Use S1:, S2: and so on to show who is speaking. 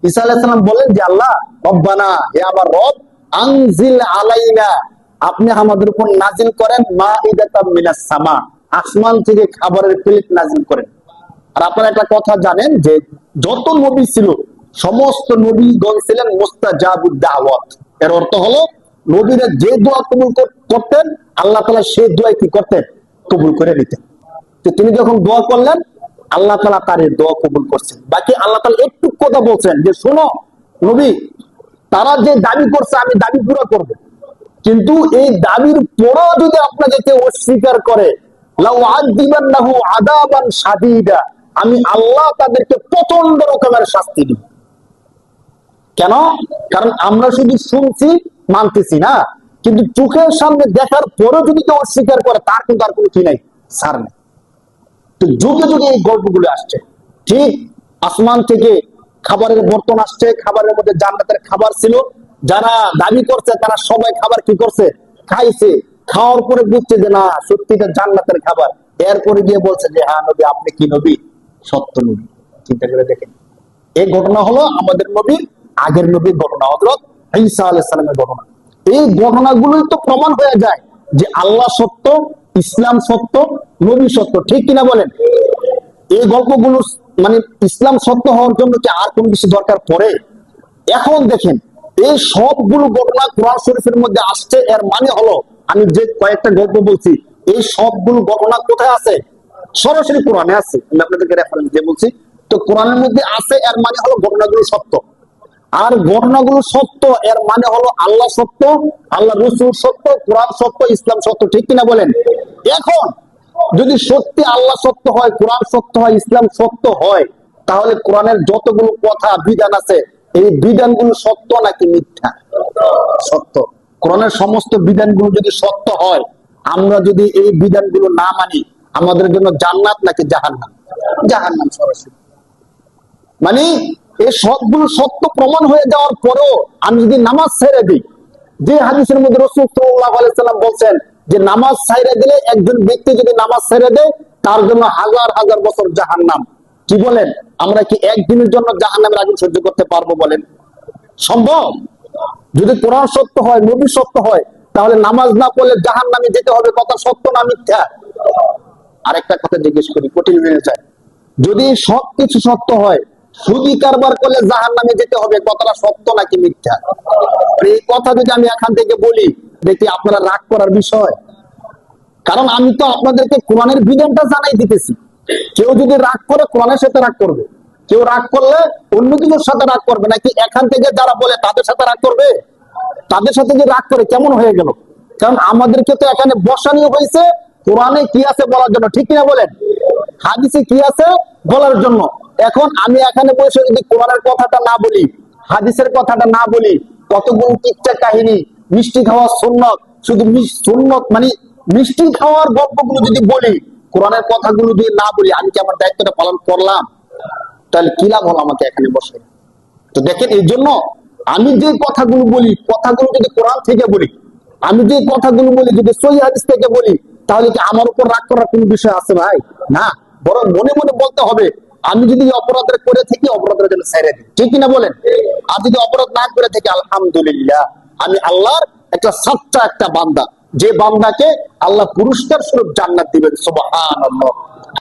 S1: ঈসা আলাইহিস সালাম বলেন যে আল্লাহ রব্বানা, হে আমার রব, আনজিল আলাইনা, আপনি আমাদের উপর নাজিল করেন মাইদাতাম মিনাস সামা, আসমান থেকে খাবারের প্লেট নাজিল করেন। আর আপনারা একটা কথা জানেন যে যত নবী ছিল সমস্ত নবীগণ ছিলেন মুস্তাজাবুদ দাওয়াত। এর অর্থ হলো নবীরা যে দোয়া কবুল করতেন আল্লাহ তাআলা সেই দোয়া কি করতেন, কবুল করে নিতেন। তো তিনি যখন দোয়া করলেন আল্লাহ তাআলা তার এই দোয়া কবুল করছেন। বাকি আল্লাহ তাআলা একটু কথা বলছেন যে শোনো নবী, তারা যে দাবি করছে আমি দাবি পুরো করব, কিন্তু এই দাবির পরেও যদি আপনাকে কেউ অস্বীকার করে লাউ আযিবান্নাহু আযাবান শাদীদা, আমি আল্লাহ তাদেরকে প্রচন্ড রকমের শাস্তি দিব। কেন? কারণ আমরা শুধু শুনছি মানতেছি না, কিন্তু চোখের সামনে দেখার পরেও যদি কেউ অস্বীকার করে তার কিন্তু আর কোনো কি নাই, ছাড় নেই। তো যুগে যুগে এই গল্পগুলো আসছে। ঠিক আসমান থেকে খাবারের বর্তন আসছে, খাবারের মধ্যে জান্নাতের খাবার ছিল, যারা দাবি করছে তারা সবাই খাবার কি করছে, খাইছে। খাওয়ার পরে বুঝছে যে না সত্যিটা জান্নাতের খাবার। এরপরে গিয়ে বলছে যে হ্যাঁ নবী, আপনি কি নবী? সত্য নবী। চিন্তা করে দেখেন, এই ঘটনা হলো আমাদের নবীর আগের নবীর ঘটনা, হযরত ঈসা আলাইহিস সালামের ঘটনা। এই ঘটনাগুলোই তো প্রমাণ হয়ে যায় যে আল্লাহ সত্য, ইসলাম সত্য, নবী সত্য। ঠিক কিনা বলেন? এই গল্পগুলো মানে ইসলাম সত্য হওয়ার জন্য কি আর কোন কিছু দরকার পড়ে? এখন দেখেন এই সবগুলো ঘটনা কোরআন শরীফের মধ্যে আসছে, এর মানে হলো আমি যে কয়েকটা গল্প বলছি এই সবগুলো ঘটনা কোথায় আছে? সরাসরি কোরআনে আছে। আমি আপনাদেরকে রেফারেন্স দিয়ে বলছি। তো কোরআনের মধ্যে আছে, এর মানে হলো ঘটনাগুলো সত্য। আর ঘটনাগুলো সত্য এর মানে হলো আল্লাহ সত্য, আল্লাহ রাসূল সত্য, কোরআন সত্য, ইসলাম সত্য। ঠিক কিনা বলেন? এখন যদি সত্যি আল্লাহ সত্য হয়, কোরআন সত্য হয়, ইসলাম সত্য হয়, তাহলে কোরআনের যতগুলো কথা বিধান আছে এই বিধানগুলো সত্য নাকি মিথ্যা? সত্য। কোরআনের সমস্ত বিধানগুলো যদি সত্য হয়, আমরা যদি এই বিধানগুলো না মানি আমাদের জন্য জান্নাত নাকি জাহান্নাম? জাহান্নাম সরাসরি। মানে এই সবগুলো সত্য প্রমাণ হয়ে যাওয়ার পরেও আমি যদি নামাজ ছেড়ে দিই, যে হাদিসের মধ্যে রাসূল সাল্লাল্লাহু আলাইহি সাল্লাম বলছেন যে নামাজ ছেড়ে দিলে, একজন ব্যক্তি যদি নামাজ ছেড়ে দেয় তার জন্য হাজার হাজার বছর জাহান্নাম। কি বলেন? আমরা কি একদিনের জন্য জাহান্নামের আগুন সহ্য করতে পারবো বলেন? সম্ভব? যদি কোরআন সত্য হয়, নবী সত্য হয়, তাহলে নামাজ না পড়লে জাহান্নামে যেতে হবে। কথা সত্য না মিথ্যা? আরেকটা কথা জিজ্ঞেস করি, কঠিন হয়ে যায়। যদি সবকিছু সত্য হয়, সুদি কারবার করলে জাহান্নামে যেতে হবে, কথাটা সত্য নাকি মিথ্যা? এই কথা যদি আমি এখান থেকে বলি, দেখি আপনারা রাগ করার বিষয়। কারণ আমি তো আপনাদেরকে কোরআনের বিধানটা জানাই দিতেছি। কেউ যদি রাগ করে কোরআনের সাথে রাগ করবে, কেউ রাগ করলে অন্য কিছুর সাথে রাগ করবে, নাকি এখান থেকে যারা বলে তাদের সাথে রাগ করবে? তাদের সাথে যে রাগ করে কেমন হয়ে গেল? কারণ আমাদেরকে তো এখানে বসানো হয়েছে কোরআনে কি আছে বলার জন্য। ঠিক কিনা বলেন? হাদিসে কি আছে বলার জন্য। এখন আমি এখানে বসে যদি কোরআনের কথাটা না বলি, হাদিসের কথাটা না বলি, কতগুলো কিচ্ছা কাহিনী, মিষ্টি খাওয়ার সুন্নত, শুধু সুন্নত মানে মিষ্টি খাওয়ার গল্পগুলো যদি বলি, কোরআনের কথাগুলো যদি না বলি, আমি কি আমার দায়িত্বটা পালন করলাম? তাহলে কি লাভ হলো আমাকে এখানে বসে? তো দেখেন, এই জন্য আমি যে কথাগুলো বলি, কথাগুলো যদি কোরআন থেকে বলি, আমি যে কথাগুলো বলি যদি সহিহ হাদিস থেকে বলি, তাহলে কি আমার উপর রাগ করার কোন বিষয় আছে ভাই? না, বরং মনে মনে বলতে হবে আমি যদি অপরাধ করে থাকি অপরাধের জন্য ছেড়ে দিই। ঠিক কিনা বলেন? আর যদি অপরাধ না করে থাকি আলহামদুলিল্লাহ, আমি আল্লাহর একটা সাচ্চা একটা বান্দা, যে বান্দাকে আল্লাহ পুরস্কার স্বরূপ জান্নাত দিবেন। সুবহানাল্লাহ।